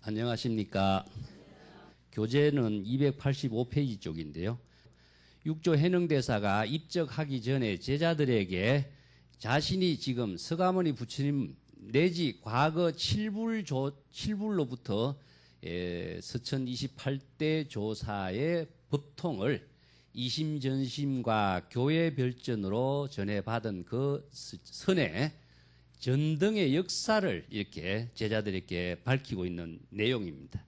안녕하십니까. 교재는 285페이지 쪽인데요. 육조 해능대사가 입적하기 전에 제자들에게 자신이 지금 서가모니 부처님 내지 과거 7불로부터 서천 28대 조사의 법통을 이심전심과 교회별전으로 전해받은 그 선의 전등의 역사를 이렇게 제자들에게 밝히고 있는 내용입니다.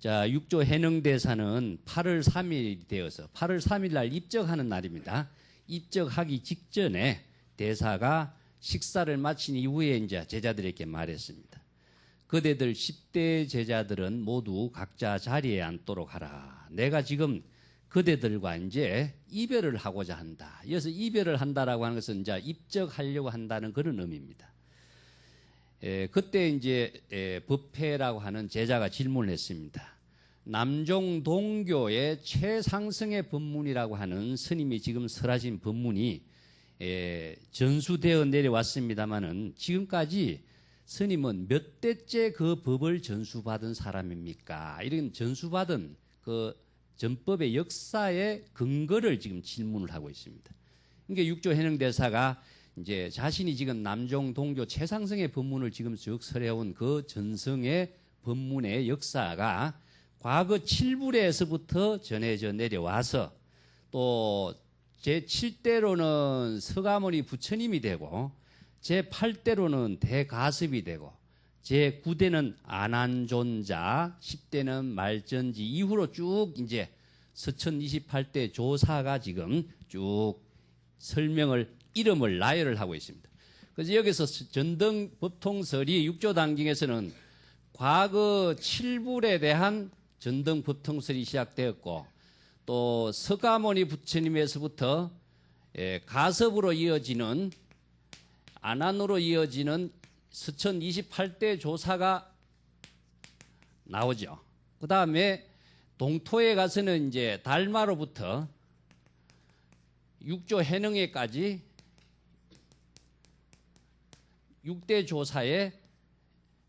자, 육조 해능대사는 8월 3일이 되어서 8월 3일 날 입적하는 날입니다. 입적하기 직전에 대사가 식사를 마친 이후에 이제 제자들에게 말했습니다. 그대들 10대 제자들은 모두 각자 자리에 앉도록 하라. 내가 지금 그대들과 이제 이별을 하고자 한다. 여기서 이별을 한다라고 하는 것은 이제 입적하려고 한다는 그런 의미입니다. 그때 이제 법회라고 하는 제자가 질문을 했습니다. 남종 동교의 최상승의 법문이라고 하는 스님이 지금 설하신 법문이 전수되어 내려왔습니다마는 지금까지 스님은 몇 대째 그 법을 전수받은 사람입니까? 이런 전수받은 그 전법의 역사의 근거를 지금 질문을 하고 있습니다. 그러니까 육조 해능대사가 이제 자신이 지금 남종 동교 최상승의 법문을 지금 쭉 설해온 그 전승의 법문의 역사가 과거 7불에서부터 전해져 내려와서 또 제7대로는 서가모니 부처님이 되고 제8대로는 대가섭이 되고 제9대는 안한존자, 10대는 말전지 이후로 쭉 이제 서천 28대 조사가 지금 쭉 설명을 이름을 나열을 하고 있습니다. 그래서 여기서 전등 법통설이 육조단경에서는 과거 7불에 대한 전등 법통설이 시작되었고 또 서가모니 부처님에서부터 가섭으로 이어지는 안한으로 이어지는 서천 28대 조사가 나오죠. 그 다음에 동토에 가서는 이제 달마로부터 육조 해능에까지 6대 조사에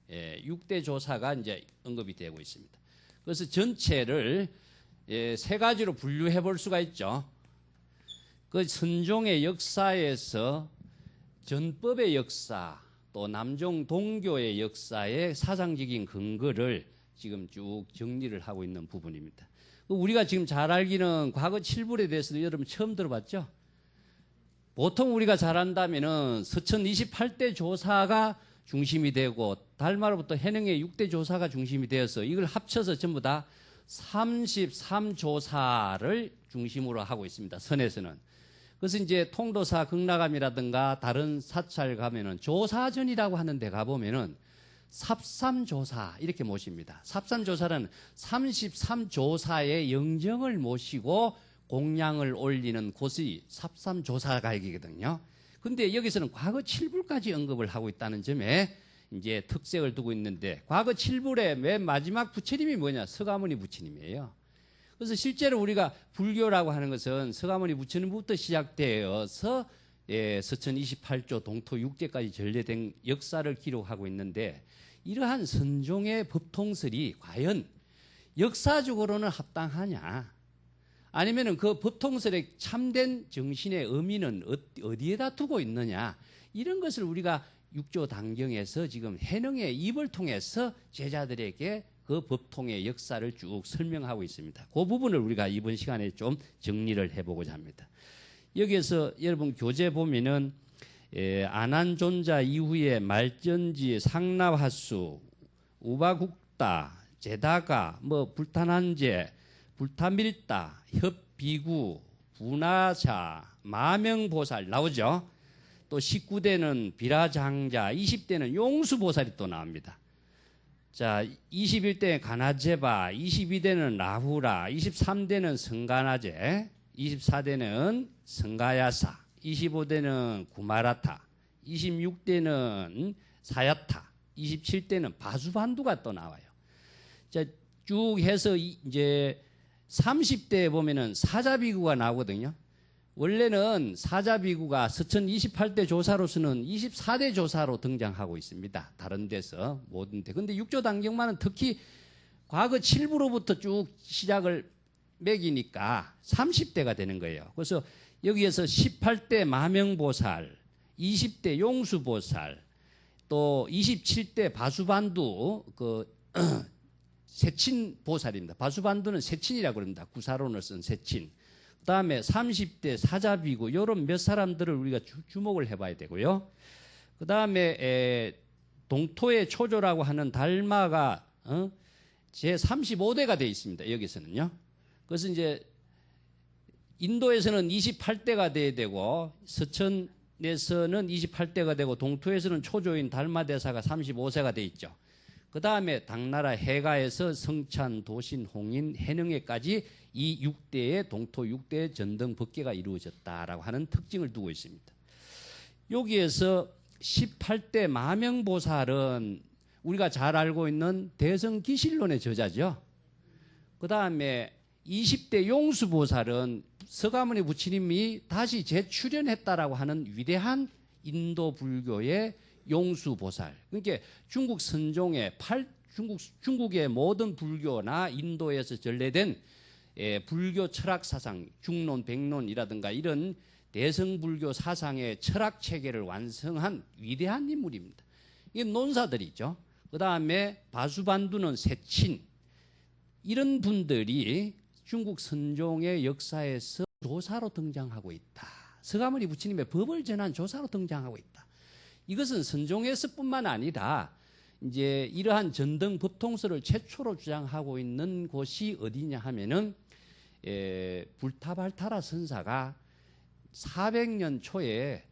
6대 조사가 이제 언급이 되고 있습니다. 그래서 전체를 세 가지로 분류해 볼 수가 있죠. 그 선종의 역사에서 전법의 역사, 또 남종 동교의 역사의 사상적인 근거를 지금 쭉 정리를 하고 있는 부분입니다. 우리가 지금 잘 알기는 과거 7불에 대해서도 여러분 처음 들어봤죠? 보통 우리가 잘 안다면은 서천 28대 조사가 중심이 되고 달마로부터 해능의 6대 조사가 중심이 되어서 이걸 합쳐서 전부 다 33조사를 중심으로 하고 있습니다. 선에서는. 그래서 이제 통도사 극락암이라든가 다른 사찰 가면은 조사전이라고 하는 데 가보면은 삽삼조사 이렇게 모십니다. 삽삼조사는 33조사의 영정을 모시고 공양을 올리는 곳이 삽삼조사가이거든요. 근데 여기서는 과거 7불까지 언급을 하고 있다는 점에 이제 특색을 두고 있는데 과거 7불의 맨 마지막 부처님이 뭐냐? 서가모니 부처님이에요. 그래서 실제로 우리가 불교라고 하는 것은 서가모니 부처님부터 시작되어서 서천 28조 동토 6대까지 전래된 역사를 기록하고 있는데 이러한 선종의 법통설이 과연 역사적으로는 합당하냐? 아니면은 그 법통설의 참된 정신의 의미는 어디에다 두고 있느냐? 이런 것을 우리가 육조 단경에서 지금 해능의 입을 통해서 제자들에게 그 법통의 역사를 쭉 설명하고 있습니다. 그 부분을 우리가 이번 시간에 좀 정리를 해보고자 합니다. 여기에서 여러분 교재 보면은 안한존자 이후에 말전지, 상납하수, 우바국다, 제다가, 불탄한제, 불타밀다, 협비구, 분하자, 마명보살 나오죠. 또 19대는 비라장자, 20대는 용수보살이 또 나옵니다. 자, 21대는 가나제바, 22대는 라후라, 23대는 성가나제, 24대는 성가야사, 25대는 구마라타, 26대는 사야타, 27대는 바수반두가 또 나와요. 자, 쭉 해서 이제 30대에 보면은 사자비구가 나오거든요. 원래는 사자비구가 서천 28대 조사로서는 24대 조사로 등장하고 있습니다. 다른 데서 모든 데. 근데 육조단경만은 특히 과거 7부로부터 쭉 시작을 매기니까 30대가 되는 거예요. 그래서 여기에서 18대 마명보살, 20대 용수보살, 또 27대 바수반두 세친보살입니다. 바수반두는 세친이라고 그럽니다. 구사론을 쓴 세친. 그다음에 30대 사자비구 이런 몇 사람들을 우리가 주목을 해봐야 되고요. 그다음에 동토의 초조라고 하는 달마가 제 35대가 되어 있습니다. 여기서는요. 그래서 이제 인도에서는 28대가 돼야 되고 서천에서는 28대가 되고 동토에서는 초조인 달마대사가 35세가 돼 있죠. 그 다음에 당나라 해가에서 성찬, 도신, 홍인, 해능에까지 이 6대의 동토 6대의 전등 법계가 이루어졌다라고 하는 특징을 두고 있습니다. 여기에서 18대 마명보살은 우리가 잘 알고 있는 대성기실론의 저자죠. 그 다음에 20대 용수보살은 서가모니 부처님이 다시 재출현했다라고 하는 위대한 인도 불교의 용수보살. 그러니까 중국 선종의 중국의 모든 불교나 인도에서 전래된 불교 철학 사상, 중론, 백론이라든가 이런 대성불교 사상의 철학 체계를 완성한 위대한 인물입니다. 이게 논사들이죠. 그 다음에 바수반두는 세친. 이런 분들이 중국 선종의 역사에서 조사로 등장하고 있다. 서가모니 부처님의 법을 전한 조사로 등장하고 있다. 이것은 선종에서뿐만 아니라 이제 이러한 전등 법통서를 최초로 주장하고 있는 곳이 어디냐 하면은 불타발타라 선사가 400년 초에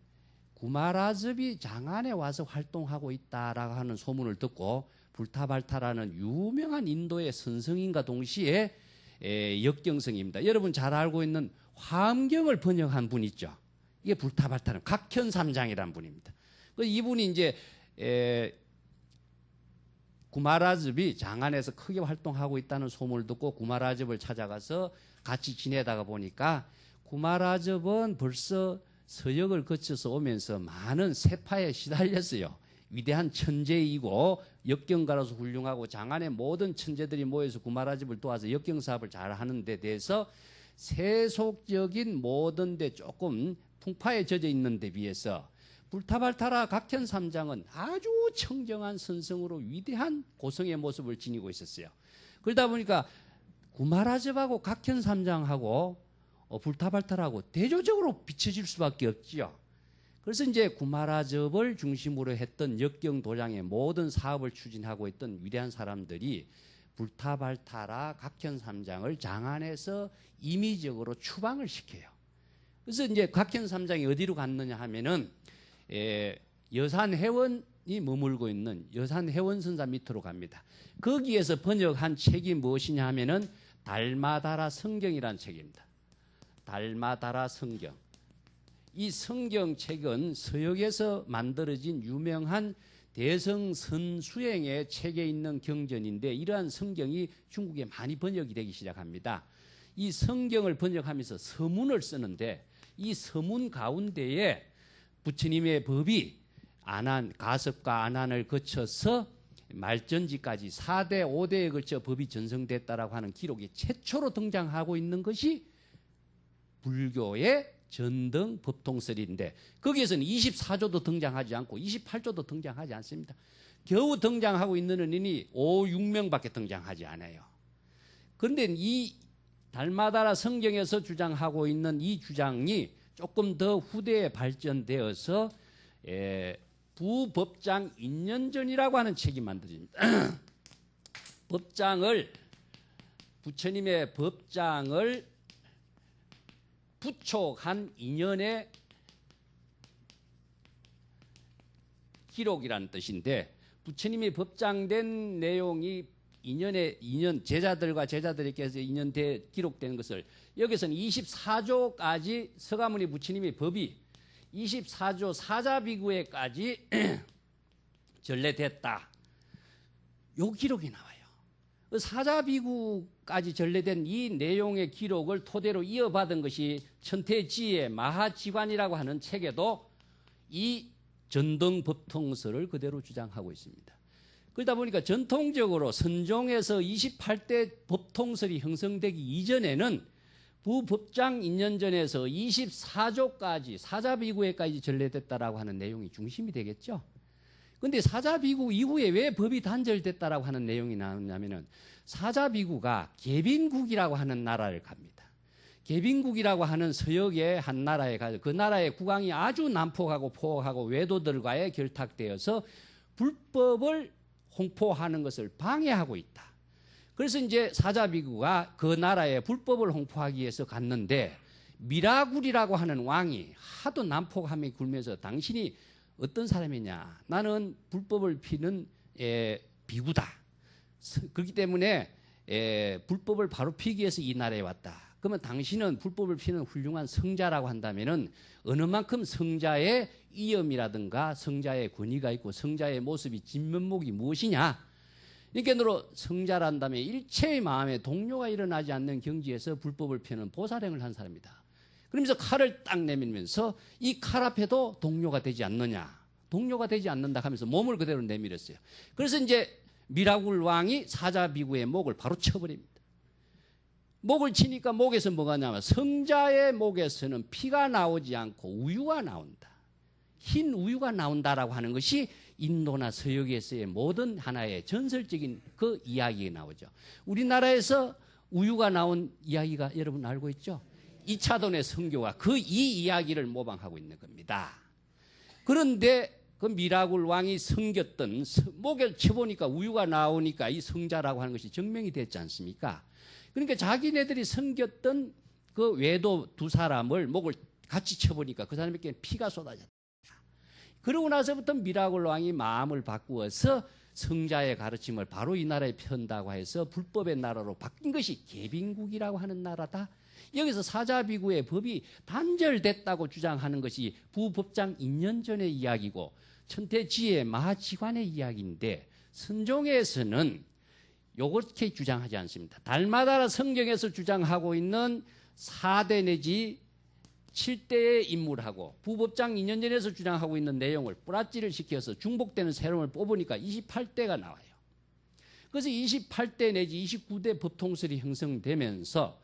구마라즈비 장안에 와서 활동하고 있다라고 하는 소문을 듣고 불타발타라는 유명한 인도의 선성인과 동시에 역경성입니다. 여러분 잘 알고 있는 화엄경을 번역한 분 있죠. 이게 불타발타는 각현삼장이라는 분입니다. 이분이 이제 구마라즈비 장안에서 크게 활동하고 있다는 소문을 듣고 구마라즈비를 찾아가서 같이 지내다가 보니까 구마라즈비는 벌써 서역을 거쳐서 오면서 많은 세파에 시달렸어요. 위대한 천재이고 역경가로서 훌륭하고 장안의 모든 천재들이 모여서 구마라즈비를 도와서 역경사업을 잘 하는 데 대해서 세속적인 모든 데 조금 풍파에 젖어 있는 데 비해서 불타발타라 각현삼장은 아주 청정한 선성으로 위대한 고성의 모습을 지니고 있었어요. 그러다 보니까 구마라즈비하고 각현삼장하고 불타발타라고 대조적으로 비춰질 수밖에 없지요. 그래서 이제 구마라즈비를 중심으로 했던 역경도량의 모든 사업을 추진하고 있던 위대한 사람들이 불타발타라 각현삼장을 장안에서 임의적으로 추방을 시켜요. 그래서 이제 각현삼장이 어디로 갔느냐 하면은 여산해원이 머물고 있는 여산해원선사 밑으로 갑니다. 거기에서 번역한 책이 무엇이냐 하면은 달마다라 성경이라는 책입니다. 달마다라 성경. 이 성경책은 서역에서 만들어진 유명한 대성선수행의 책에 있는 경전인데 이러한 성경이 중국에 많이 번역이 되기 시작합니다. 이 성경을 번역하면서 서문을 쓰는데 이 서문 가운데에 부처님의 법이 가섭과 안한을 거쳐서 말전지까지 4대, 5대에 걸쳐 법이 전성됐다라고 하는 기록이 최초로 등장하고 있는 것이 불교의 전등 법통설인데 거기에서는 24조도 등장하지 않고 28조도 등장하지 않습니다. 겨우 등장하고 있는 은인이 5, 6명밖에 등장하지 않아요. 그런데 이 달마다라 성경에서 주장하고 있는 이 주장이 조금 더 후대에 발전되어서 부법장 인연전이라고 하는 책이 만들어집니다. 부처님의 법장을 부촉한 인연의 기록이라는 뜻인데 부처님이 법장된 내용이 인연 제자들과 제자들에게서 인연돼 기록된 것을 여기서는 24조까지 서가모니 부처님의 법이 24조 사자비구에까지 전래됐다. 요 기록이 나와요. 사자비구가 4조까지 전래된 이 내용의 기록을 토대로 이어받은 것이 천태지의 마하지관이라고 하는 책에도 이 전등법통설을 그대로 주장하고 있습니다. 그러다 보니까 전통적으로 선종에서 28대 법통설이 형성되기 이전에는 부법장 인연전에서 24조까지 사자비구에까지 전래됐다라고 하는 내용이 중심이 되겠죠. 그런데 사자비구 이후에 왜 법이 단절됐다라고 하는 내용이 나오냐면은 사자비구가 계빈국이라고 하는 나라를 갑니다. 계빈국이라고 하는 서역의 한 나라에 가서 그 나라의 국왕이 아주 난폭하고 포악하고 외도들과의 결탁되어서 불법을 홍포하는 것을 방해하고 있다. 그래서 이제 사자비구가 그 나라에 불법을 홍포하기 위해서 갔는데 미라굴이라고 하는 왕이 하도 난폭함에 굴면서 당신이 어떤 사람이냐? 나는 불법을 피는 비구다. 그렇기 때문에 불법을 바로 피기 위해서 이 나라에 왔다. 그러면 당신은 불법을 피는 훌륭한 성자라고 한다면은 어느 만큼 성자의 위엄이라든가 성자의 권위가 있고 성자의 모습이 진면목이 무엇이냐? 이렇게 성자란다면 일체의 마음에 동요가 일어나지 않는 경지에서 불법을 피는 보살행을 한 사람이다. 그러면서 칼을 딱 내밀면서 이 칼 앞에도 동요가 되지 않느냐? 동요가 되지 않는다 하면서 몸을 그대로 내밀었어요. 그래서 이제 미라굴 왕이 사자비구의 목을 바로 쳐버립니다. 목을 치니까 목에서 뭐가 나와? 성자의 목에서는 피가 나오지 않고 우유가 나온다. 흰 우유가 나온다라고 하는 것이 인도나 서역에서의 모든 하나의 전설적인 그 이야기가 나오죠. 우리나라에서 우유가 나온 이야기가 여러분 알고 있죠? 이차돈의 성교가 그 이 이야기를 모방하고 있는 겁니다. 그런데 그 미라굴 왕이 섬겼던 목을 쳐보니까 우유가 나오니까 이 성자라고 하는 것이 증명이 됐지 않습니까? 그러니까 자기네들이 섬겼던 그 외도 두 사람을 목을 같이 쳐보니까 그 사람에게 피가 쏟아졌다. 그러고 나서부터 미라굴 왕이 마음을 바꾸어서 성자의 가르침을 바로 이 나라에 편다고 해서 불법의 나라로 바뀐 것이 계빈국이라고 하는 나라다. 여기서 사자비구의 법이 단절됐다고 주장하는 것이 부법장 2년 전의 이야기고 천태지의 마하지관의 이야기인데 선종에서는 요렇게 주장하지 않습니다. 달마다 성경에서 주장하고 있는 4대 내지 7대의 인물하고 부법장 2년 전에서 주장하고 있는 내용을 뿌라찌를 시켜서 중복되는 세롬을 뽑으니까 28대가 나와요. 그래서 28대 내지 29대 법통설이 형성되면서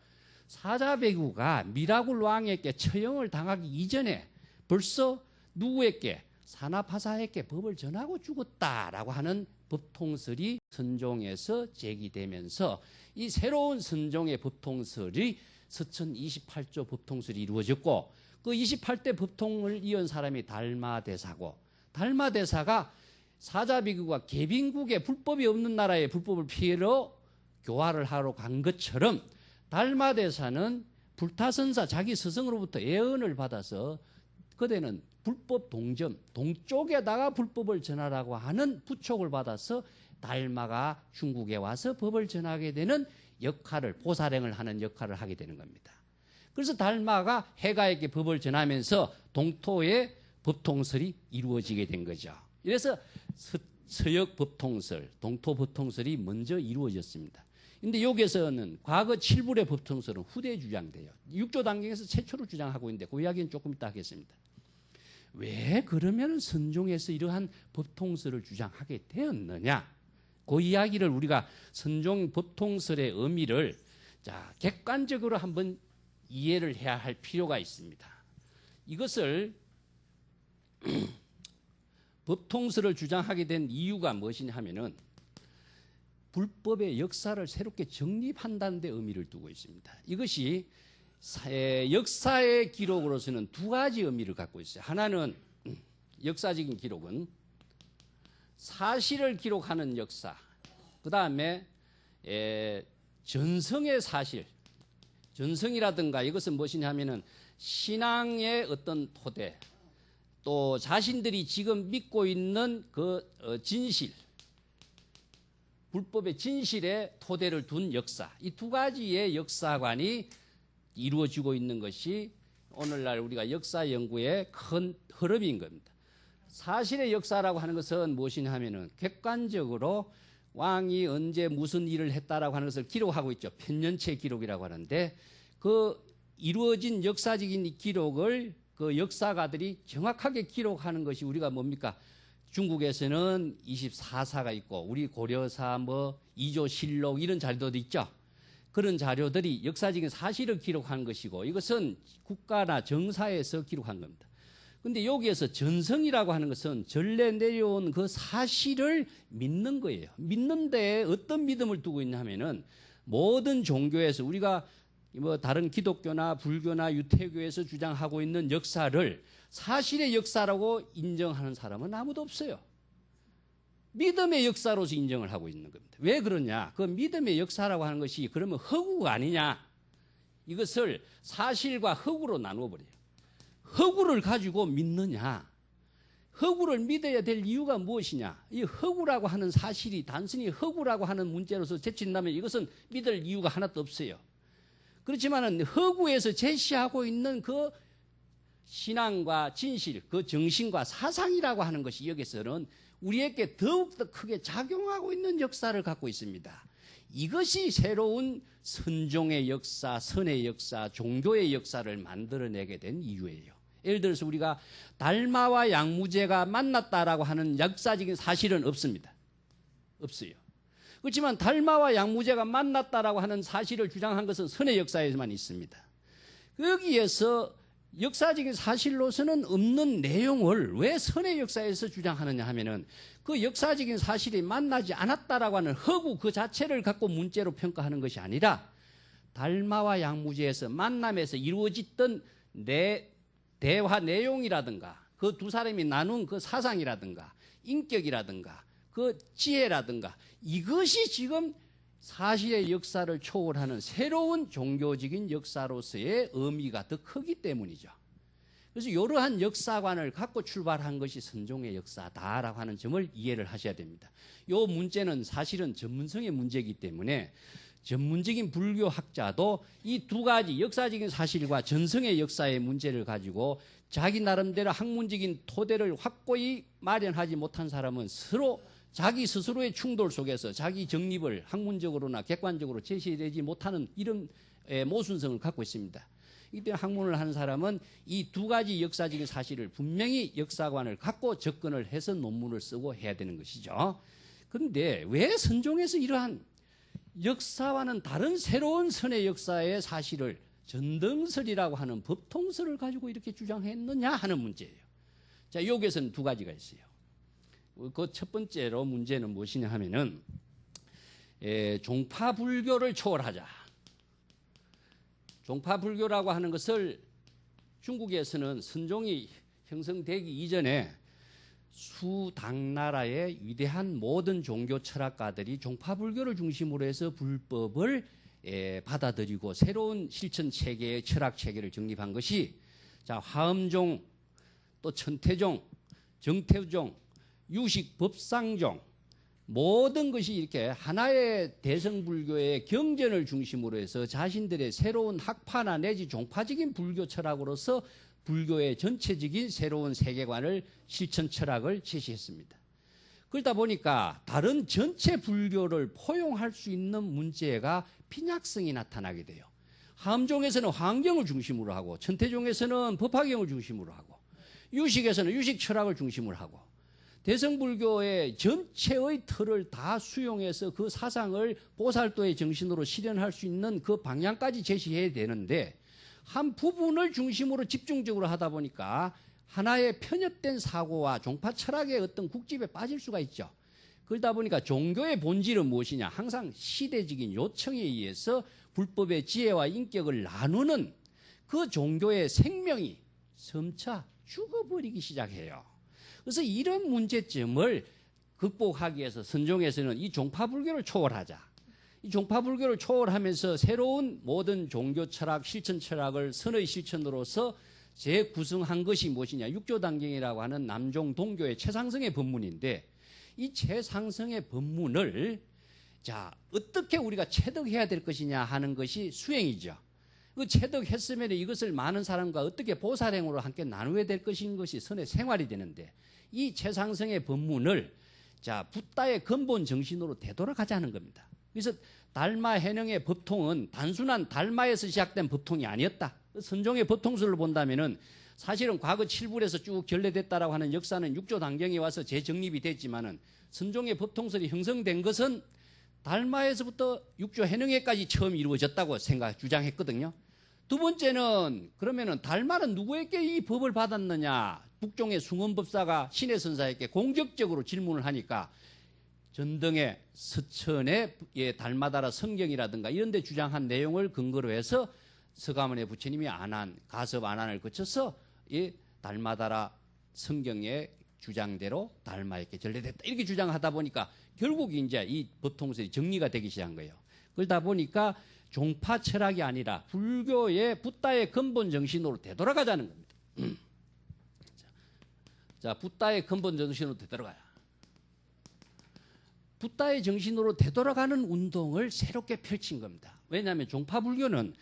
사자비구가 미라굴 왕에게 처형을 당하기 이전에 벌써 누구에게? 사나파사에게 법을 전하고 죽었다라고 하는 법통설이 선종에서 제기되면서 이 새로운 선종의 법통설이 서천 28조 법통설이 이루어졌고 그 28대 법통을 이은 사람이 달마대사고 달마대사가 사자비구가 계빈국에 불법이 없는 나라에 불법을 피해로 교화를 하러 간 것처럼 달마대사는 불타선사 자기 스승으로부터 예언을 받아서 그대는 불법 동점, 동쪽에다가 불법을 전하라고 하는 부촉을 받아서 달마가 중국에 와서 법을 전하게 되는 역할을, 보살행을 하는 역할을 하게 되는 겁니다. 그래서 달마가 해가에게 법을 전하면서 동토의 법통설이 이루어지게 된 거죠. 이래서 서역 법통설, 동토 법통설이 먼저 이루어졌습니다. 근데 여기에서는 과거 7불의 법통설은 후대에 주장돼요. 6조 단경에서 최초로 주장하고 있는데 그 이야기는 조금 이따 하겠습니다. 왜 그러면 선종에서 이러한 법통설을 주장하게 되었느냐? 그 이야기를 우리가 선종 법통설의 의미를 객관적으로 한번 이해를 해야 할 필요가 있습니다. 이것을 법통설을 주장하게 된 이유가 무엇이냐 하면은 불법의 역사를 새롭게 정립한다는 데 의미를 두고 있습니다. 이것이 역사의 기록으로서는 두 가지 의미를 갖고 있어요. 하나는 역사적인 기록은 사실을 기록하는 역사, 그 다음에 전성의 사실, 전성이라든가 이것은 무엇이냐 하면은 신앙의 어떤 토대, 또 자신들이 지금 믿고 있는 그 진실, 불법의 진실의 토대를 둔 역사, 이 두 가지의 역사관이 이루어지고 있는 것이 오늘날 우리가 역사 연구의 큰 흐름인 겁니다. 사실의 역사라고 하는 것은 무엇이냐 하면은 객관적으로 왕이 언제 무슨 일을 했다라고 하는 것을 기록하고 있죠. 편년체 기록이라고 하는데 그 이루어진 역사적인 기록을 그 역사가들이 정확하게 기록하는 것이 우리가 뭡니까? 중국에서는 24사가 있고 우리 고려사 뭐 이조실록 이런 자료도 있죠. 그런 자료들이 역사적인 사실을 기록한 것이고 이것은 국가나 정사에서 기록한 겁니다. 근데 여기에서 전성이라고 하는 것은 전래 내려온 그 사실을 믿는 거예요. 믿는데 어떤 믿음을 두고 있냐 하면은 모든 종교에서 우리가 뭐 다른 기독교나 불교나 유태교에서 주장하고 있는 역사를 사실의 역사라고 인정하는 사람은 아무도 없어요. 믿음의 역사로서 인정을 하고 있는 겁니다. 왜 그러냐? 그 믿음의 역사라고 하는 것이 그러면 허구가 아니냐? 이것을 사실과 허구로 나누어 버려요. 허구를 가지고 믿느냐? 허구를 믿어야 될 이유가 무엇이냐? 이 허구라고 하는 사실이 단순히 허구라고 하는 문제로서 제친다면 이것은 믿을 이유가 하나도 없어요. 그렇지만은 허구에서 제시하고 있는 그 신앙과 진실, 그 정신과 사상이라고 하는 것이 여기서는 우리에게 더욱더 크게 작용하고 있는 역사를 갖고 있습니다. 이것이 새로운 선종의 역사, 선의 역사, 종교의 역사를 만들어내게 된 이유예요. 예를 들어서 우리가 달마와 양무제가 만났다라고 하는 역사적인 사실은 없습니다. 없어요. 그렇지만 달마와 양무제가 만났다라고 하는 사실을 주장한 것은 선의 역사에서만 있습니다. 여기에서 역사적인 사실로서는 없는 내용을 왜 선의 역사에서 주장하느냐 하면은 그 역사적인 사실이 만나지 않았다라고 하는 허구 그 자체를 갖고 문제로 평가하는 것이 아니라 달마와 양무제에서 만남에서 이루어졌던 대화 내용이라든가 그 두 사람이 나눈 그 사상이라든가 인격이라든가 그 지혜라든가 이것이 지금 사실의 역사를 초월하는 새로운 종교적인 역사로서의 의미가 더 크기 때문이죠. 그래서 이러한 역사관을 갖고 출발한 것이 선종의 역사다라고 하는 점을 이해를 하셔야 됩니다. 이 문제는 사실은 전문성의 문제이기 때문에 전문적인 불교학자도 이 두 가지 역사적인 사실과 전성의 역사의 문제를 가지고 자기 나름대로 학문적인 토대를 확고히 마련하지 못한 사람은 서로 자기 스스로의 충돌 속에서 자기 정립을 학문적으로나 객관적으로 제시되지 못하는 이런 모순성을 갖고 있습니다. 이때 학문을 하는 사람은 이 두 가지 역사적인 사실을 분명히 역사관을 갖고 접근을 해서 논문을 쓰고 해야 되는 것이죠. 그런데 왜 선종에서 이러한 역사와는 다른 새로운 선의 역사의 사실을 전등설이라고 하는 법통설을 가지고 이렇게 주장했느냐 하는 문제예요. 자, 여기에서는 두 가지가 있어요. 그 첫 번째로 문제는 무엇이냐 하면은 종파불교를 초월하자. 종파불교라고 하는 것을 중국에서는 선종이 형성되기 이전에 수당나라의 위대한 모든 종교 철학가들이 종파불교를 중심으로 해서 불법을 받아들이고 새로운 실천 체계의 철학 체계를 정립한 것이 자 화엄종, 또 천태종, 정태종, 유식 법상종 모든 것이 이렇게 하나의 대성불교의 경전을 중심으로 해서 자신들의 새로운 학파나 내지 종파적인 불교 철학으로서 불교의 전체적인 새로운 세계관을 실천 철학을 제시했습니다. 그러다 보니까 다른 전체 불교를 포용할 수 있는 문제가 빈약성이 나타나게 돼요. 화엄종에서는 화엄경을 중심으로 하고 천태종에서는 법화경을 중심으로 하고 유식에서는 유식 철학을 중심으로 하고 대성불교의 전체의 틀을 다 수용해서 그 사상을 보살도의 정신으로 실현할 수 있는 그 방향까지 제시해야 되는데 한 부분을 중심으로 집중적으로 하다 보니까 하나의 편협된 사고와 종파 철학의 어떤 국집에 빠질 수가 있죠. 그러다 보니까 종교의 본질은 무엇이냐? 항상 시대적인 요청에 의해서 불법의 지혜와 인격을 나누는 그 종교의 생명이 점차 죽어버리기 시작해요. 그래서 이런 문제점을 극복하기 위해서 선종에서는 이 종파불교를 초월하자. 이 종파불교를 초월하면서 새로운 모든 종교 철학, 실천 철학을 선의 실천으로서 재구성한 것이 무엇이냐. 육조단경이라고 하는 남종 동교의 최상승의 법문인데 이 최상승의 법문을 자 어떻게 우리가 체득해야 될 것이냐 하는 것이 수행이죠. 그 체득했으면 이것을 많은 사람과 어떻게 보살행으로 함께 나누어야 될 것인 것이 선의 생활이 되는데 이 최상승의 법문을 자, 붓다의 근본 정신으로 되돌아가자는 겁니다. 그래서 달마 해능의 법통은 단순한 달마에서 시작된 법통이 아니었다. 선종의 법통서를 본다면은 사실은 과거 7불에서 쭉 결례됐다라고 하는 역사는 6조 단경에 와서 재정립이 됐지만은 선종의 법통설이 형성된 것은 달마에서부터 6조 해능에까지 처음 이루어졌다고 주장했거든요. 두 번째는 그러면은 달마는 누구에게 이 법을 받았느냐? 북종의 숭원법사가 신의 선사에게 공적적으로 질문을 하니까 전등의 서천의 달마다라 성경이라든가 이런 데 주장한 내용을 근거로 해서 서가모니 부처님이 가섭 안안을 거쳐서 이 달마다라 성경의 주장대로 달마에게 전래됐다 이렇게 주장하다 보니까 결국 이제 이 법통설이 정리가 되기 시작한 거예요. 그러다 보니까 종파 철학이 아니라 불교의 붓다의 근본 정신으로 되돌아가자는 겁니다. 자, 붓다의 근본 정신으로 되돌아가야. 붓다의 정신으로 되돌아가는 운동을 새롭게 펼친 겁니다. 왜냐하면 종파 불교는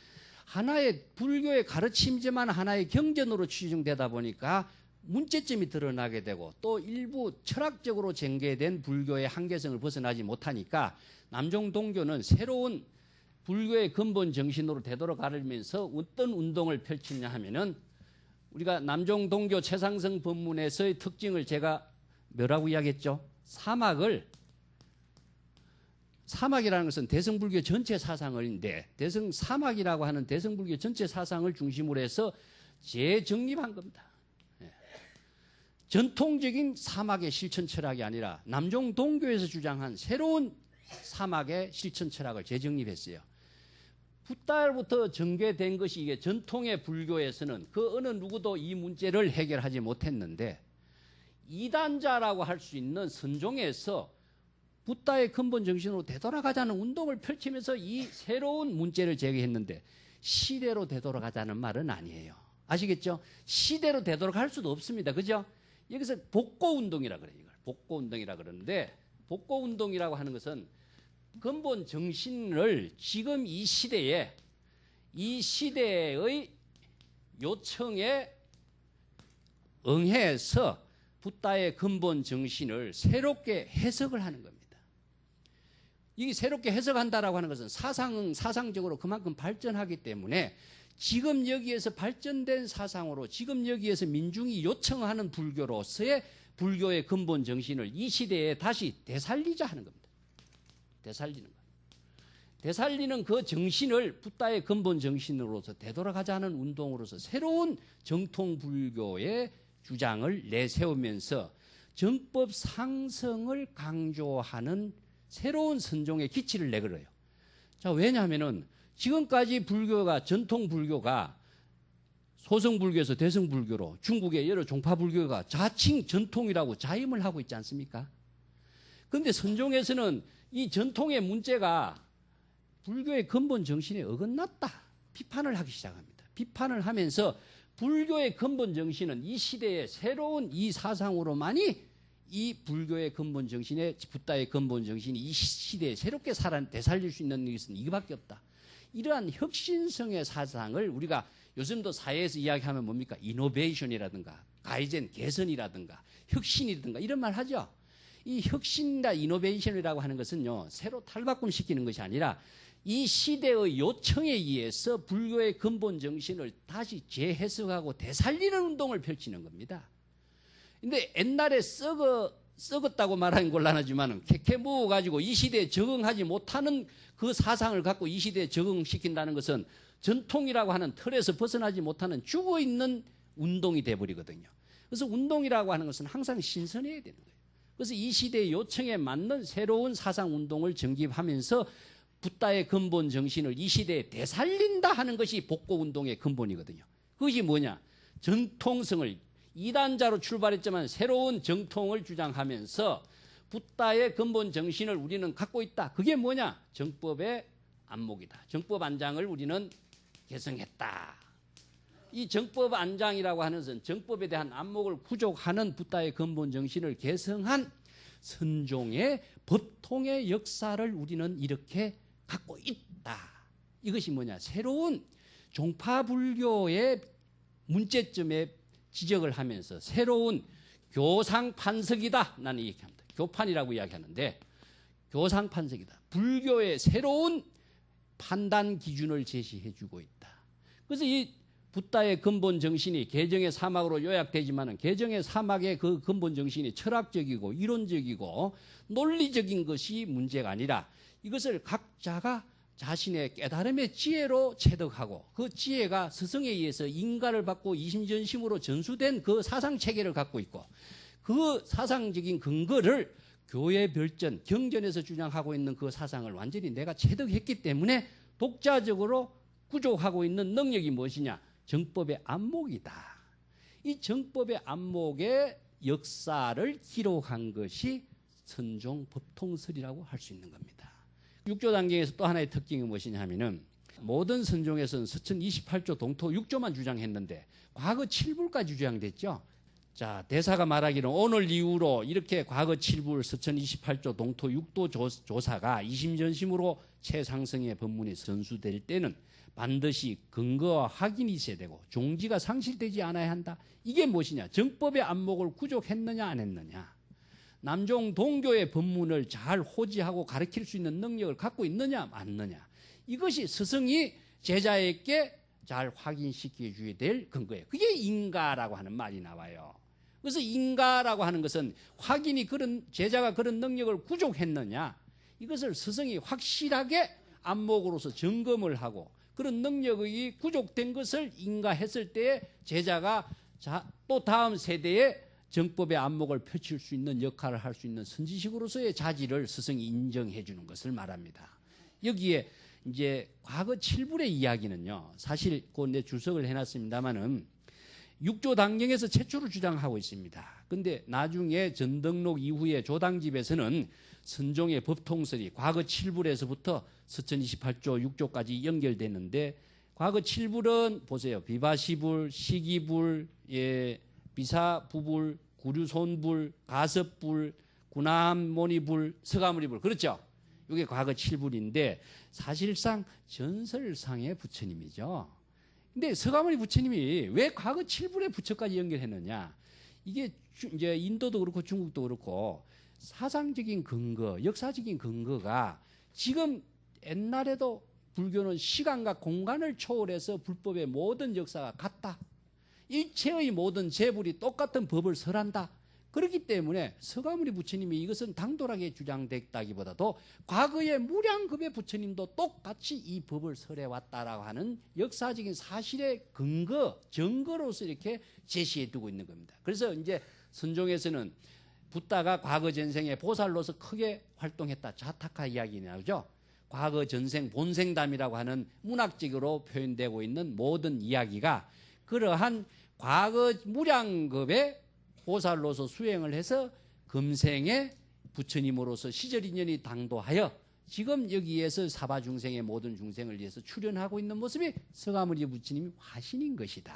하나의 불교의 가르침제만 하나의 경전으로 추정되다 보니까 문제점이 드러나게 되고 또 일부 철학적으로 전개된 불교의 한계성을 벗어나지 못하니까 남종동교는 새로운 불교의 근본 정신으로 되돌아가면서 어떤 운동을 펼치냐 하면은 우리가 남종동교 최상승 법문에서의 특징을 제가 뭐라고 이야기했죠? 사막이라는 것은 대승불교 전체 사상을인데 사막이라고 하는 대승불교 전체 사상을 중심으로 해서 재정립한 겁니다. 전통적인 사막의 실천 철학이 아니라 남종동교에서 주장한 새로운 사막의 실천 철학을 재정립했어요. 붓다로부터 전개된 것이 이게 전통의 불교에서는 그 어느 누구도 이 문제를 해결하지 못했는데 이단자라고 할 수 있는 선종에서 붓다의 근본 정신으로 되돌아가자는 운동을 펼치면서 이 새로운 문제를 제기했는데 시대로 되돌아가자는 말은 아니에요. 아시겠죠? 시대로 되돌아갈 수도 없습니다. 그죠? 여기서 복고운동이라 그래요. 이걸 복고운동이라 그러는데 복고운동이라고 하는 것은 근본 정신을 지금 이 시대의 요청에 응해서 붓다의 근본 정신을 새롭게 해석을 하는 겁니다. 이 새롭게 해석한다라고 하는 것은 사상적으로 그만큼 발전하기 때문에 지금 여기에서 발전된 사상으로 지금 여기에서 민중이 요청하는 불교로서의 불교의 근본 정신을 이 시대에 다시 되살리자 하는 겁니다. 되살리는 거예요. 되살리는 그 정신을 붓다의 근본 정신으로서 되돌아가자는 운동으로서 새로운 정통 불교의 주장을 내세우면서 정법 상성을 강조하는 새로운 선종의 기치를 내걸어요. 자, 왜냐하면은 지금까지 불교가 전통 불교가 소성 불교에서 대성 불교로 중국의 여러 종파 불교가 자칭 전통이라고 자임을 하고 있지 않습니까? 그런데 선종에서는 이 전통의 문제가 불교의 근본 정신에 어긋났다. 비판을 하기 시작합니다. 비판을 하면서 불교의 근본 정신은 이 시대의 새로운 이 사상으로만이 이 불교의 근본 정신의 붓다의 근본 정신이 이 시대에 새롭게 되살릴 수 있는 것은 이거밖에 없다. 이러한 혁신성의 사상을 우리가 요즘도 사회에서 이야기하면 뭡니까? 이노베이션이라든가 가이젠 개선이라든가 혁신이라든가 이런 말 하죠. 이 혁신이나 이노베이션이라고 하는 것은요, 새로 탈바꿈시키는 것이 아니라 이 시대의 요청에 의해서 불교의 근본 정신을 다시 재해석하고 되살리는 운동을 펼치는 겁니다. 근데 옛날에 썩었다고 말하긴 곤란하지만 캐캐 묵어가지고 이 시대에 적응하지 못하는 그 사상을 갖고 이 시대에 적응시킨다는 것은 전통이라고 하는 틀에서 벗어나지 못하는 죽어있는 운동이 돼버리거든요. 그래서 운동이라고 하는 것은 항상 신선해야 되는 거예요. 그래서 이 시대의 요청에 맞는 새로운 사상운동을 정립하면서 붓다의 근본 정신을 이 시대에 되살린다 하는 것이 복고운동의 근본이거든요. 그것이 뭐냐? 전통성을 이단자로 출발했지만 새로운 정통을 주장하면서 붓다의 근본 정신을 우리는 갖고 있다. 그게 뭐냐? 정법의 안목이다. 정법 안장을 우리는 개성했다. 이 정법 안장이라고 하는 것은 정법에 대한 안목을 구족하는 붓다의 근본 정신을 개성한 선종의 법통의 역사를 우리는 이렇게 갖고 있다. 이것이 뭐냐? 새로운 종파불교의 문제점에 지적을 하면서 새로운 교상 판석이다. 나는 이렇게 합니다. 교판이라고 이야기하는데 교상판석이다. 불교의 새로운 판단 기준을 제시해주고 있다. 그래서 이 붓다의 근본 정신이 개정의 사막으로 요약되지만은 개정의 사막의 그 근본 정신이 철학적이고 이론적이고 논리적인 것이 문제가 아니라 이것을 각자가 자신의 깨달음의 지혜로 체득하고 그 지혜가 스승에 의해서 인가를 받고 이심전심으로 전수된 그 사상체계를 갖고 있고 그 사상적인 근거를 교회 별전, 경전에서 주장하고 있는 그 사상을 완전히 내가 체득했기 때문에 독자적으로 구족하고 있는 능력이 무엇이냐? 정법의 안목이다. 이 정법의 안목의 역사를 기록한 것이 선종 법통설이라고 할 수 있는 겁니다. 육조단경에서 또 하나의 특징이 무엇이냐 하면은 모든 선종에서는 서천 28조 동토 6조만 주장했는데 과거 7부까지 주장됐죠. 자, 대사가 말하기는 오늘 이후로 이렇게 과거 7부 서천 28조 동토 6도 조사가 이심전심으로 최상승의 법문이 전수될 때는 반드시 근거와 확인이 있어야 되고 종지가 상실되지 않아야 한다. 이게 무엇이냐? 정법의 안목을 구족했느냐 안 했느냐. 남종 동교의 법문을 잘 호지하고 가르칠 수 있는 능력을 갖고 있느냐 맞느냐. 이것이 스승이 제자에게 잘 확인시켜 줘야 될 근거예요. 그게 인가라고 하는 말이 나와요. 그래서 인가라고 하는 것은 확인이 그런 제자가 그런 능력을 구족했느냐. 이것을 스승이 확실하게 안목으로서 점검을 하고 그런 능력이 구족된 것을 인가했을 때 제자가 또 다음 세대에 정법의 안목을 펼칠 수 있는 역할을 할 수 있는 선지식으로서의 자질을 스승이 인정해 주는 것을 말합니다. 여기에 이제 과거 7불의 이야기는요. 사실 그 주석을 해놨습니다마는 육조단경에서 최초로 주장하고 있습니다. 근데 나중에 전등록 이후에 조당집에서는 선종의 법통설이 과거 7불에서부터 서천 28조 6조까지 연결되는데 과거 7불은 보세요. 비바시불, 시기불, 비사부불, 구류손불, 가섭불, 구남모니불, 서가모니불 그렇죠? 이게 과거 7불인데 사실상 전설상의 부처님이죠. 근데 서가모니 부처님이 왜 과거 7불의 부처까지 연결했느냐? 이게 이제 인도도 그렇고 중국도 그렇고 사상적인 근거, 역사적인 근거가 지금 옛날에도 불교는 시간과 공간을 초월해서 불법의 모든 역사가 같다. 일체의 모든 재불이 똑같은 법을 설한다. 그렇기 때문에 서가모니 부처님이 이것은 당돌하게 주장됐다기보다도 과거의 무량급의 부처님도 똑같이 이 법을 설해왔다라고 하는 역사적인 사실의 근거, 증거로서 이렇게 제시해 두고 있는 겁니다. 그래서 이제 선종에서는 붓다가 과거 전생에 보살로서 크게 활동했다. 자타카 이야기 나오죠. 과거 전생 본생담이라고 하는 문학적으로 표현되고 있는 모든 이야기가 그러한 과거 무량급의 보살로서 수행을 해서 금생에 부처님으로서 시절 인연이 당도하여 지금 여기에서 사바 중생의 모든 중생을 위해서 출연하고 있는 모습이 서가모니 부처님이 화신인 것이다.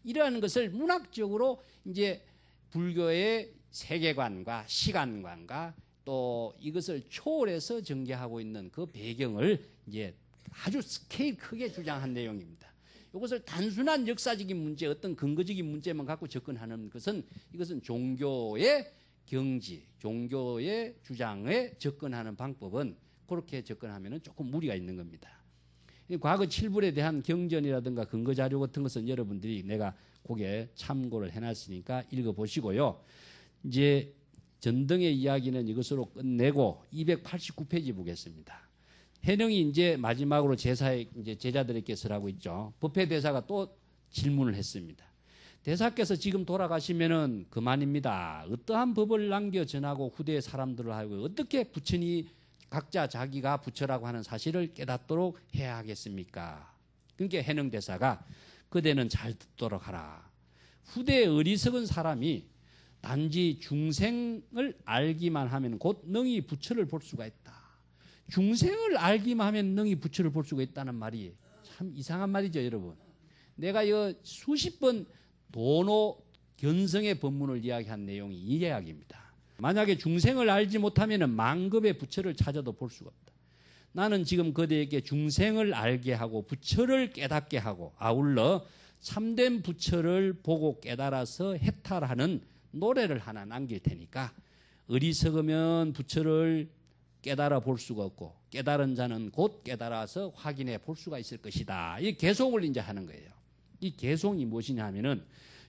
이러한 것을 문학적으로 이제 불교의 세계관과 시간관과 또 이것을 초월해서 전개하고 있는 그 배경을 이제 아주 스케일 크게 주장한 내용입니다. 이것을 단순한 역사적인 문제, 어떤 근거적인 문제만 갖고 접근하는 것은 이것은 종교의 경지, 종교의 주장에 접근하는 방법은 그렇게 접근하면 조금 무리가 있는 겁니다. 과거 7불에 대한 경전이라든가 근거 자료 같은 것은 여러분들이 내가 거기에 참고를 해놨으니까 읽어보시고요. 이제 전등의 이야기는 이것으로 끝내고 289페이지 보겠습니다. 해능이 이제 마지막으로 제사의 이제 제자들에게 쓰라고 있죠. 법회 대사가 또 질문을 했습니다. 대사께서 지금 돌아가시면은 그만입니다. 어떠한 법을 남겨 전하고 후대 사람들을 하고 어떻게 부처니 각자 자기가 부처라고 하는 사실을 깨닫도록 해야 하겠습니까? 그러니까 해능 대사가 그대는 잘 듣도록 하라. 후대 어리석은 사람이 단지 중생을 알기만 하면 곧 능히 부처를 볼 수가 있다. 중생을 알기만 하면 능히 부처를 볼 수가 있다는 말이 참 이상한 말이죠, 여러분. 내가 이 수십 번 도노 견성의 법문을 이야기한 내용이 이 이야기입니다. 만약에 중생을 알지 못하면 만급의 부처를 찾아도 볼 수가 없다. 나는 지금 그대에게 중생을 알게 하고 부처를 깨닫게 하고 아울러 참된 부처를 보고 깨달아서 해탈하는 노래를 하나 남길 테니까 어리석으면 부처를 깨달아 볼 수가 없고 깨달은 자는 곧 깨달아서 확인해 볼 수가 있을 것이다. 이 개송을 이제 하는 거예요. 이 개송이 무엇이냐 하면은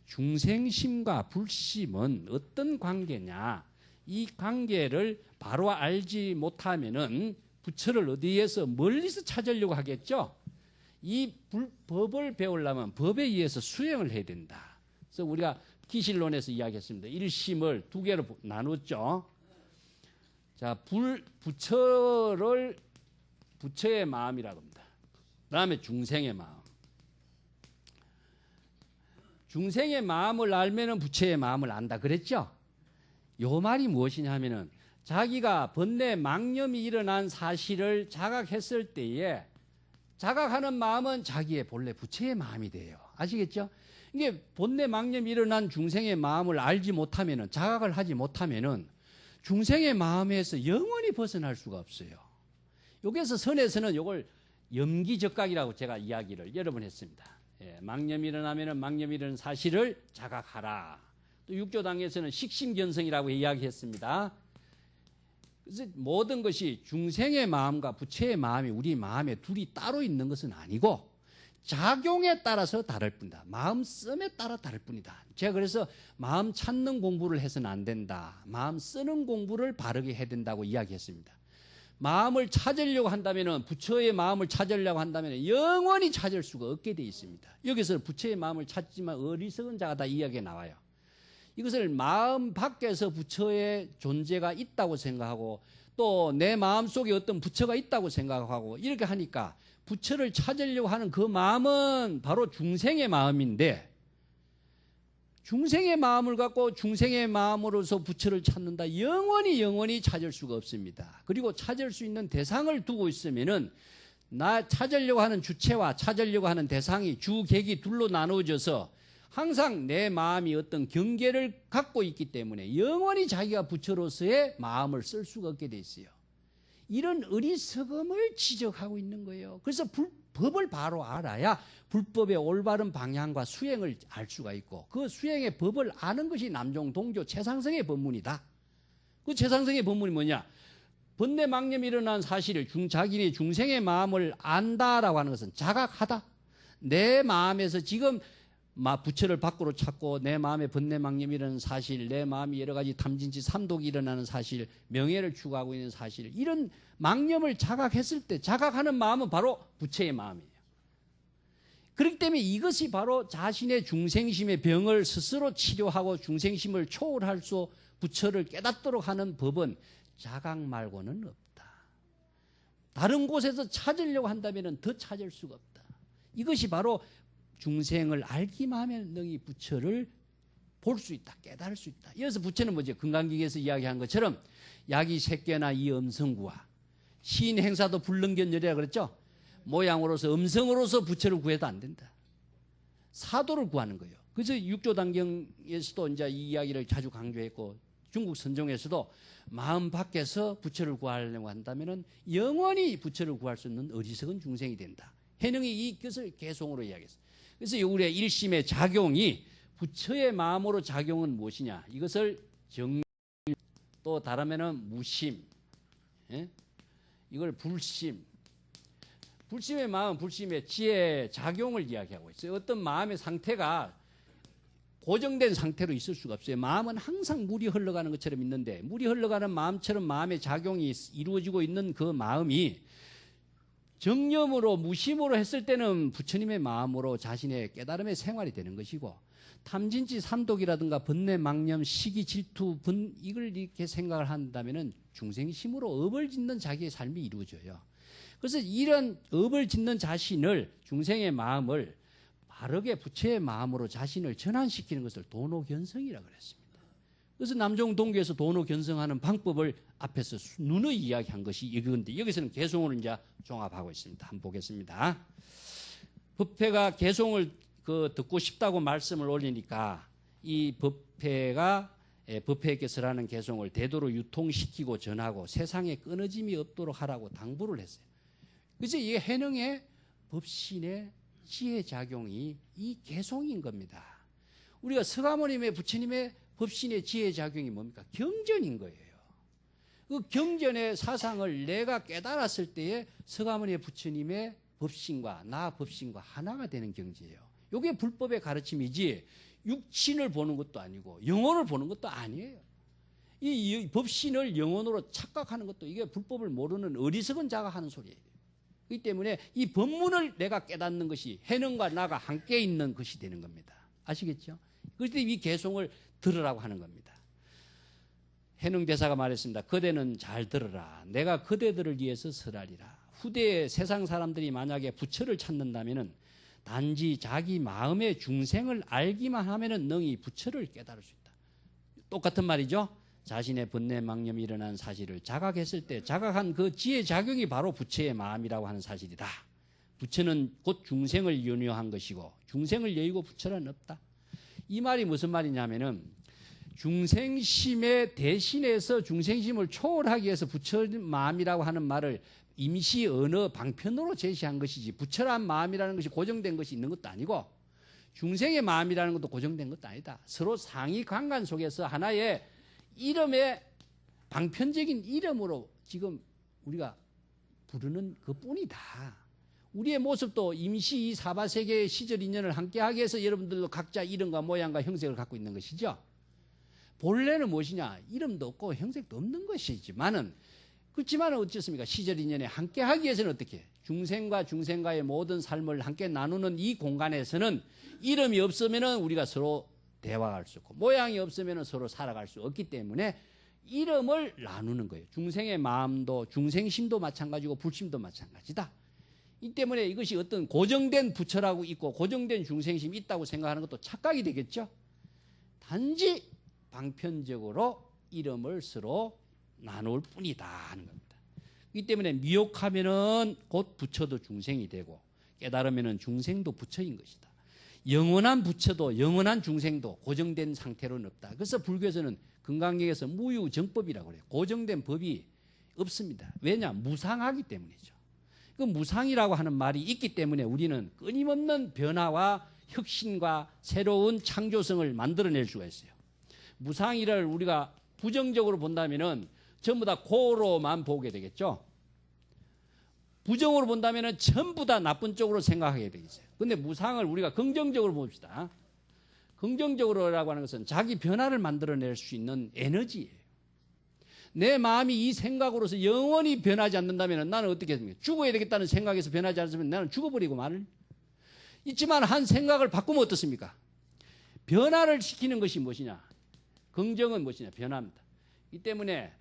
중생심과 불심은 어떤 관계냐. 이 관계를 바로 알지 못하면은 부처를 어디에서 멀리서 찾으려고 하겠죠. 이 법을 배우려면 법에 의해서 수행을 해야 된다. 그래서 우리가 기실론에서 이야기했습니다. 일심을 두 개로 나눴죠. 자, 부처의 마음이라고 합니다. 그 다음에 중생의 마음. 중생의 마음을 알면은 부처의 마음을 안다 그랬죠? 요 말이 무엇이냐 하면은 자기가 번뇌 망념이 일어난 사실을 자각했을 때에 자각하는 마음은 자기의 본래 부처의 마음이 돼요. 아시겠죠? 이게 번뇌 망념이 일어난 중생의 마음을 알지 못하면은 자각을 하지 못하면은 중생의 마음에서 영원히 벗어날 수가 없어요. 여기서 선에서는 이걸 염기적각이라고 제가 이야기를 여러 번 했습니다. 예, 망념이 일어나면은 망념이 일어난 사실을 자각하라. 또 육조당에서는 식심견성이라고 이야기했습니다. 그래서 모든 것이 중생의 마음과 부처의 마음이 우리 마음에 둘이 따로 있는 것은 아니고 작용에 따라서 다를 뿐이다. 마음 씀에 따라 다를 뿐이다. 제가 그래서 마음 찾는 공부를 해서는 안 된다. 마음 쓰는 공부를 바르게 해야 된다고 이야기했습니다. 마음을 찾으려고 한다면 부처의 마음을 찾으려고 한다면 영원히 찾을 수가 없게 되어 있습니다. 여기서 부처의 마음을 찾지만 어리석은 자가 다 이야기가 나와요. 이것을 마음 밖에서 부처의 존재가 있다고 생각하고 또 내 마음속에 어떤 부처가 있다고 생각하고 이렇게 하니까 부처를 찾으려고 하는 그 마음은 바로 중생의 마음인데 중생의 마음을 갖고 중생의 마음으로서 부처를 찾는다. 영원히 찾을 수가 없습니다. 그리고 찾을 수 있는 대상을 두고 있으면은 나 찾으려고 하는 주체와 찾으려고 하는 대상이 주객이 둘로 나누어져서 항상 내 마음이 어떤 경계를 갖고 있기 때문에 영원히 자기가 부처로서의 마음을 쓸 수가 없게 돼 있어요. 이런 어리석음을 지적하고 있는 거예요. 그래서 법을 바로 알아야 불법의 올바른 방향과 수행을 알 수가 있고 그 수행의 법을 아는 것이 남종동교 최상승의 법문이다. 그 최상승의 법문이 뭐냐? 번뇌 망념이 일어난 사실을 자기의 중생의 마음을 안다라고 하는 것은 자각하다. 내 마음에서 지금 부처를 밖으로 찾고 내 마음에 번뇌 망념이 일어나는 사실, 내 마음이 여러 가지 탐진치 삼독이 일어나는 사실, 명예를 추구하고 있는 사실, 이런 망념을 자각했을 때 자각하는 마음은 바로 부처의 마음이에요. 그렇기 때문에 이것이 바로 자신의 중생심의 병을 스스로 치료하고 중생심을 초월할 수 부처를 깨닫도록 하는 법은 자각 말고는 없다. 다른 곳에서 찾으려고 한다면 더 찾을 수가 없다. 이것이 바로 중생을 알기만 하면 너희 부처를 볼 수 있다. 깨달을 수 있다. 이어서 부처는 뭐죠? 금강경에서 이야기한 것처럼 약이 새끼나 이 음성구와 시인 행사도 불능견열이라 그랬죠? 모양으로서 음성으로서 부처를 구해도 안 된다. 사도를 구하는 거예요. 그래서 육조단경에서도 이제 이 이야기를 자주 강조했고 중국 선종에서도 마음 밖에서 부처를 구하려고 한다면 영원히 부처를 구할 수 있는 어리석은 중생이 된다. 해능이 이것을 개송으로 이야기했어요. 그래서 우리의 일심의 작용이 부처의 마음으로 작용은 무엇이냐? 이것을 또 다르면은 무심, 예? 이걸 불심. 불심의 마음, 불심의 지혜 작용을 이야기하고 있어요. 어떤 마음의 상태가 고정된 상태로 있을 수가 없어요. 마음은 항상 물이 흘러가는 것처럼 있는데 물이 흘러가는 마음처럼 마음의 작용이 이루어지고 있는 그 마음이 정념으로 무심으로 했을 때는 부처님의 마음으로 자신의 깨달음의 생활이 되는 것이고 탐진치 삼독이라든가 번뇌 망념 시기 질투 이걸 이렇게 생각을 한다면은 중생심으로 업을 짓는 자기의 삶이 이루어져요. 그래서 이런 업을 짓는 자신을 중생의 마음을 바르게 부처의 마음으로 자신을 전환시키는 것을 도노견성이라고 그랬습니다. 그래서 남종동교에서 도노견성하는 방법을 앞에서 누누이 이야기한 것이 이건데 여기서는 개송을 이제 종합하고 있습니다. 한번 보겠습니다. 법회가 개송을 듣고 싶다고 말씀을 올리니까 이 법회께서 하는 개송을 대도로 유통시키고 전하고 세상에 끊어짐이 없도록 하라고 당부를 했어요. 그래서 이게 해능의 법신의 지혜작용이 이 개송인 겁니다. 우리가 서가모님의 부처님의 법신의 지혜작용이 뭡니까? 경전인 거예요. 그 경전의 사상을 내가 깨달았을 때에 서가모니 부처님의 법신과 나 법신과 하나가 되는 경지예요. 이게 불법의 가르침이지 육신을 보는 것도 아니고 영혼을 보는 것도 아니에요. 이 법신을 영혼으로 착각하는 것도 이게 불법을 모르는 어리석은 자가 하는 소리예요. 그렇기 때문에 이 법문을 내가 깨닫는 것이 해능과 나가 함께 있는 것이 되는 겁니다. 아시겠죠? 그때 이 개송을 들으라고 하는 겁니다. 해능대사가 말했습니다. 그대는 잘 들으라. 내가 그대들을 위해서 설하리라. 후대에 세상 사람들이 만약에 부처를 찾는다면은 단지 자기 마음의 중생을 알기만 하면은 능히 부처를 깨달을 수 있다. 똑같은 말이죠. 자신의 번뇌 망념이 일어난 사실을 자각했을 때 자각한 그 지혜 작용이 바로 부처의 마음이라고 하는 사실이다. 부처는 곧 중생을 연유한 것이고 중생을 여의고 부처는 없다. 이 말이 무슨 말이냐면은 중생심에 대신해서 중생심을 초월하기 위해서 부처 마음이라고 하는 말을 임시 언어 방편으로 제시한 것이지 부처란 마음이라는 것이 고정된 것이 있는 것도 아니고 중생의 마음이라는 것도 고정된 것도 아니다. 서로 상위 관관 속에서 하나의 이름의 방편적인 이름으로 지금 우리가 부르는 그뿐이다. 우리의 모습도 임시 이 사바세계의 시절 인연을 함께하기 위해서 여러분들도 각자 이름과 모양과 형색을 갖고 있는 것이죠. 본래는 무엇이냐? 이름도 없고 형색도 없는 것이지만은 그렇지만 어떻습니까? 시절 인연에 함께하기 위해서는 어떻게? 중생과 중생과의 모든 삶을 함께 나누는 이 공간에서는 이름이 없으면은 우리가 서로 대화할 수 없고 모양이 없으면은 서로 살아갈 수 없기 때문에 이름을 나누는 거예요. 중생의 마음도 중생심도 마찬가지고 불심도 마찬가지다. 이 때문에 이것이 어떤 고정된 부처라고 있고 고정된 중생심이 있다고 생각하는 것도 착각이 되겠죠. 단지 방편적으로 이름을 서로 나눌 뿐이다 하는 겁니다. 이 때문에 미혹하면은 곧 부처도 중생이 되고 깨달으면은 중생도 부처인 것이다. 영원한 부처도 영원한 중생도 고정된 상태로는 없다. 그래서 불교에서는 금강경에서 무유정법이라고 그래요. 고정된 법이 없습니다. 왜냐? 무상하기 때문이죠. 그 무상이라고 하는 말이 있기 때문에 우리는 끊임없는 변화와 혁신과 새로운 창조성을 만들어낼 수가 있어요. 무상이를 우리가 부정적으로 본다면은 전부 다 고로만 보게 되겠죠. 부정으로 본다면은 전부 다 나쁜 쪽으로 생각하게 되겠어요. 근데 무상을 우리가 긍정적으로 봅시다. 긍정적으로라고 하는 것은 자기 변화를 만들어낼 수 있는 에너지예요. 내 마음이 이 생각으로서 영원히 변하지 않는다면 나는 어떻게 됩니까? 죽어야 되겠다는 생각에서 변하지 않으면 나는 죽어버리고 말을. 있지만 한 생각을 바꾸면 어떻습니까? 변화를 시키는 것이 무엇이냐? 긍정은 무엇이냐? 변화입니다. 이 때문에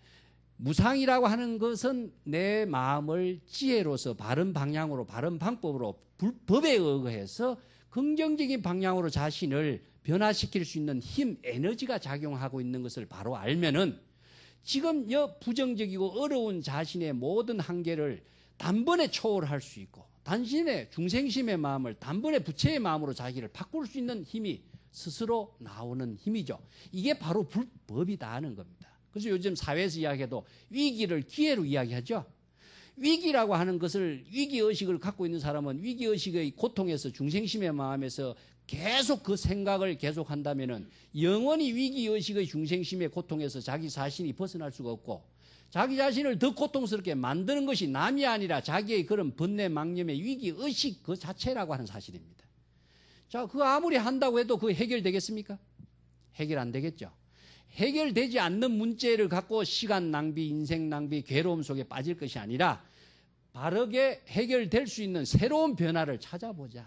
무상이라고 하는 것은 내 마음을 지혜로서 바른 방향으로 바른 방법으로 법에 의해서 긍정적인 방향으로 자신을 변화시킬 수 있는 힘, 에너지가 작용하고 있는 것을 바로 알면은 지금 부정적이고 어려운 자신의 모든 한계를 단번에 초월할 수 있고 당신의 중생심의 마음을 단번에 부처의 마음으로 자기를 바꿀 수 있는 힘이 스스로 나오는 힘이죠. 이게 바로 불법이다 하는 겁니다. 그래서 요즘 사회에서 이야기해도 위기를 기회로 이야기하죠. 위기라고 하는 것을 위기의식을 갖고 있는 사람은 위기의식의 고통에서 중생심의 마음에서 계속 그 생각을 계속한다면은 영원히 위기의식의 중생심의 고통에서 자기 자신이 벗어날 수가 없고 자기 자신을 더 고통스럽게 만드는 것이 남이 아니라 자기의 그런 번뇌 망념의 위기의식 그 자체라고 하는 사실입니다. 자, 그거 아무리 한다고 해도 그거 해결되겠습니까? 해결 안 되겠죠. 해결되지 않는 문제를 갖고 시간 낭비, 인생 낭비, 괴로움 속에 빠질 것이 아니라 바르게 해결될 수 있는 새로운 변화를 찾아보자.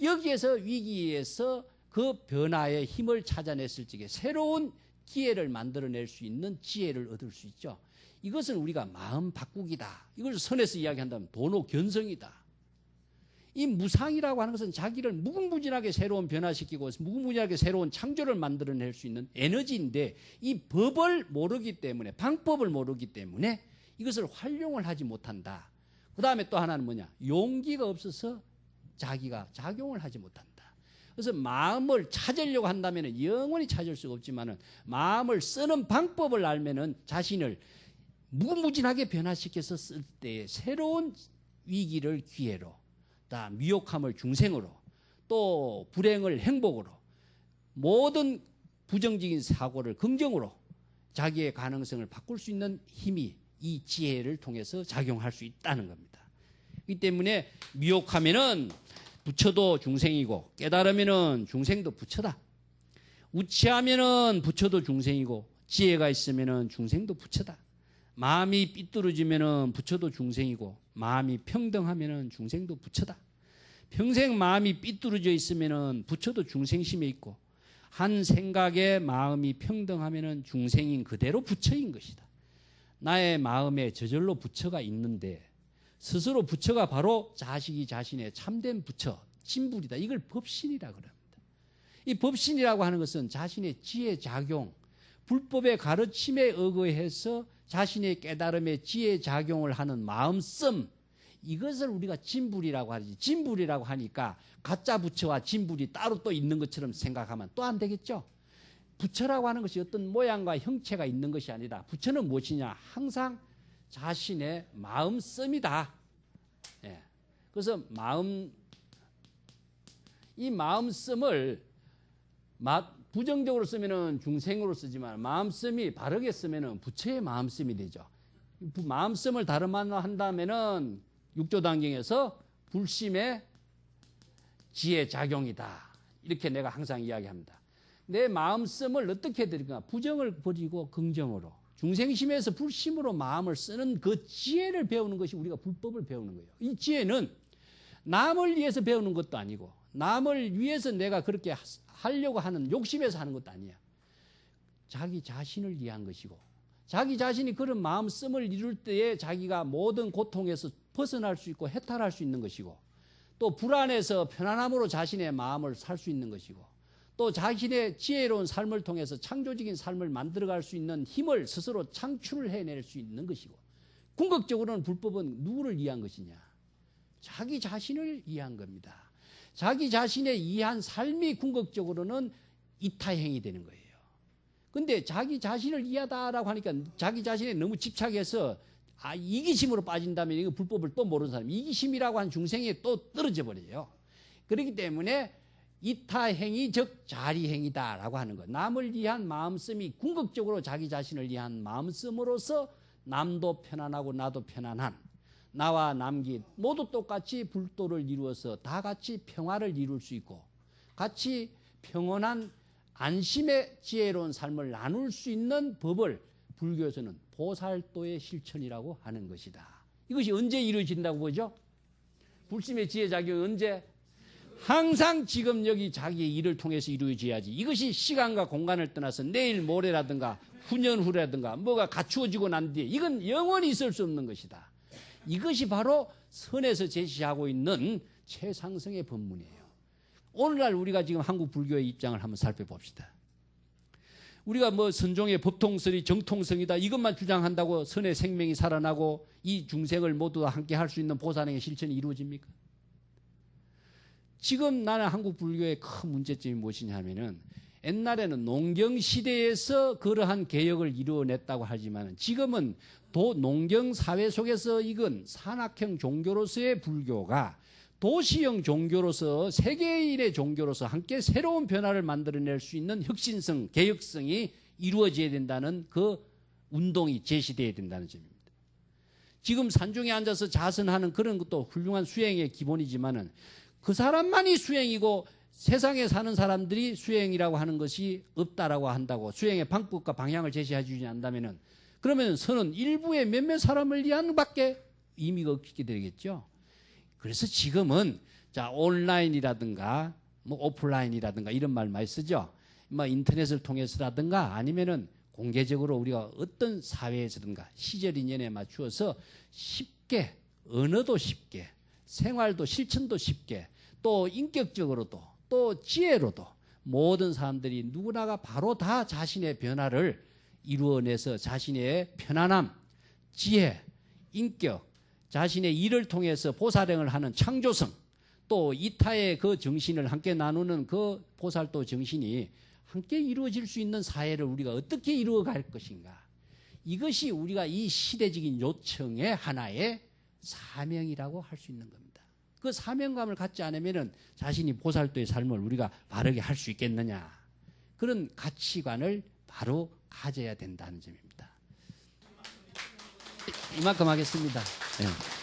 여기에서 위기에서 그 변화의 힘을 찾아냈을 적에 새로운 기회를 만들어낼 수 있는 지혜를 얻을 수 있죠. 이것은 우리가 마음 바꾸기다. 이걸 선에서 이야기한다면 도노견성이다. 이 무상이라고 하는 것은 자기를 무궁무진하게 새로운 변화시키고 무궁무진하게 새로운 창조를 만들어낼 수 있는 에너지인데 이 법을 모르기 때문에 방법을 모르기 때문에 이것을 활용을 하지 못한다. 그 다음에 또 하나는 뭐냐? 용기가 없어서 자기가 작용을 하지 못한다. 그래서 마음을 찾으려고 한다면 영원히 찾을 수가 없지만은 마음을 쓰는 방법을 알면은 자신을 무궁무진하게 변화시켜서 쓸 때 새로운 위기를 기회로 미혹함을 중생으로 또 불행을 행복으로 모든 부정적인 사고를 긍정으로 자기의 가능성을 바꿀 수 있는 힘이 이 지혜를 통해서 작용할 수 있다는 겁니다. 그렇기 때문에 미혹하면은 부처도 중생이고 깨달으면은 중생도 부처다. 우치하면은 부처도 중생이고 지혜가 있으면은 중생도 부처다. 마음이 삐뚤어지면은 부처도 중생이고 마음이 평등하면은 중생도 부처다. 평생 마음이 삐뚤어져 있으면은 부처도 중생심에 있고 한 생각에 마음이 평등하면은 중생인 그대로 부처인 것이다. 나의 마음에 저절로 부처가 있는데 스스로 부처가 바로 자식이 자신의 참된 부처, 진불이다. 이걸 법신이라 그럽니다. 이 법신이라고 하는 것은 자신의 지혜 작용, 불법의 가르침에 의거해서 자신의 깨달음의 지혜 작용을 하는 마음씀, 이것을 우리가 진불이라고 하지. 진불이라고 하니까 가짜 부처와 진불이 따로 또 있는 것처럼 생각하면 또 안 되겠죠. 부처라고 하는 것이 어떤 모양과 형체가 있는 것이 아니다. 부처는 무엇이냐? 항상 자신의 마음씀이다. 예. 그래서 이 마음씀을 부정적으로 쓰면은 중생으로 쓰지만 마음씀이 바르게 쓰면은 부처의 마음씀이 되죠. 마음씀을 다른 말로 한다면은 육조단경에서 불심의 지혜 작용이다. 이렇게 내가 항상 이야기합니다. 내 마음씀을 어떻게 드릴까? 부정을 버리고 긍정으로. 중생심에서 불심으로 마음을 쓰는 그 지혜를 배우는 것이 우리가 불법을 배우는 거예요. 이 지혜는 남을 위해서 배우는 것도 아니고 남을 위해서 내가 그렇게 하려고 하는 욕심에서 하는 것도 아니야. 자기 자신을 위한 것이고 자기 자신이 그런 마음씀을 이룰 때에 자기가 모든 고통에서 벗어날 수 있고 해탈할 수 있는 것이고 또 불안해서 편안함으로 자신의 마음을 살 수 있는 것이고 또 자신의 지혜로운 삶을 통해서 창조적인 삶을 만들어갈 수 있는 힘을 스스로 창출을 해낼 수 있는 것이고 궁극적으로는 불법은 누구를 위한 것이냐? 자기 자신을 위한 겁니다. 자기 자신에 의한 삶이 궁극적으로는 이타행이 되는 거예요. 근데 자기 자신을 이하다라고 하니까 자기 자신에 너무 집착해서 이기심으로 빠진다면 이거 불법을 또 모르는 사람, 이기심이라고 한 중생에 또 떨어져 버려요. 그렇기 때문에 이타행이 즉 자리행이다라고 하는 것. 남을 위한 마음씀이 궁극적으로 자기 자신을 위한 마음씀으로서 남도 편안하고 나도 편안한 나와 남기 모두 똑같이 불도를 이루어서 다 같이 평화를 이룰 수 있고 같이 평온한 안심의 지혜로운 삶을 나눌 수 있는 법을 불교에서는 보살도의 실천이라고 하는 것이다. 이것이 언제 이루어진다고 보죠? 불심의 지혜 작용이 언제? 항상 지금 여기 자기의 일을 통해서 이루어져야지. 이것이 시간과 공간을 떠나서 내일 모레라든가 후년 후라든가 뭐가 갖추어지고 난 뒤에 이건 영원히 있을 수 없는 것이다. 이것이 바로 선에서 제시하고 있는 최상승의 법문이에요. 오늘날 우리가 지금 한국 불교의 입장을 한번 살펴봅시다. 우리가 뭐 선종의 법통설이 정통성이다 이것만 주장한다고 선의 생명이 살아나고 이 중생을 모두 함께 할 수 있는 보살행의 실천이 이루어집니까? 지금 나는 한국 불교의 큰 문제점이 무엇이냐 하면은 옛날에는 농경시대에서 그러한 개혁을 이루어냈다고 하지만 지금은 농경사회 속에서 익은 산악형 종교로서의 불교가 도시형 종교로서 세계인의 종교로서 함께 새로운 변화를 만들어낼 수 있는 혁신성, 개혁성이 이루어져야 된다는 그 운동이 제시되어야 된다는 점입니다. 지금 산중에 앉아서 자선하는 그런 것도 훌륭한 수행의 기본이지만은 그 사람만이 수행이고 세상에 사는 사람들이 수행이라고 하는 것이 없다라고 한다고 수행의 방법과 방향을 제시해 주지 않는다면은 그러면 선은 일부의 몇몇 사람을 위한 밖에 의미가 없게 되겠죠. 그래서 지금은 자 온라인이라든가 뭐 오프라인이라든가 이런 말 많이 쓰죠. 뭐 인터넷을 통해서라든가 아니면은 공개적으로 우리가 어떤 사회에서든가 시절 인연에 맞추어서 쉽게 언어도 쉽게 생활도 실천도 쉽게 또 인격적으로도 또 지혜로도 모든 사람들이 누구나가 바로 다 자신의 변화를 이루어내서 자신의 편안함, 지혜, 인격, 자신의 일을 통해서 보살행을 하는 창조성 또 이타의 그 정신을 함께 나누는 그 보살도 정신이 함께 이루어질 수 있는 사회를 우리가 어떻게 이루어갈 것인가. 이것이 우리가 이 시대적인 요청의 하나의 사명이라고 할 수 있는 겁니다. 그 사명감을 갖지 않으면 자신이 보살도의 삶을 우리가 바르게 할 수 있겠느냐. 그런 가치관을 바로 가져야 된다는 점입니다. 이만큼 하겠습니다. 네.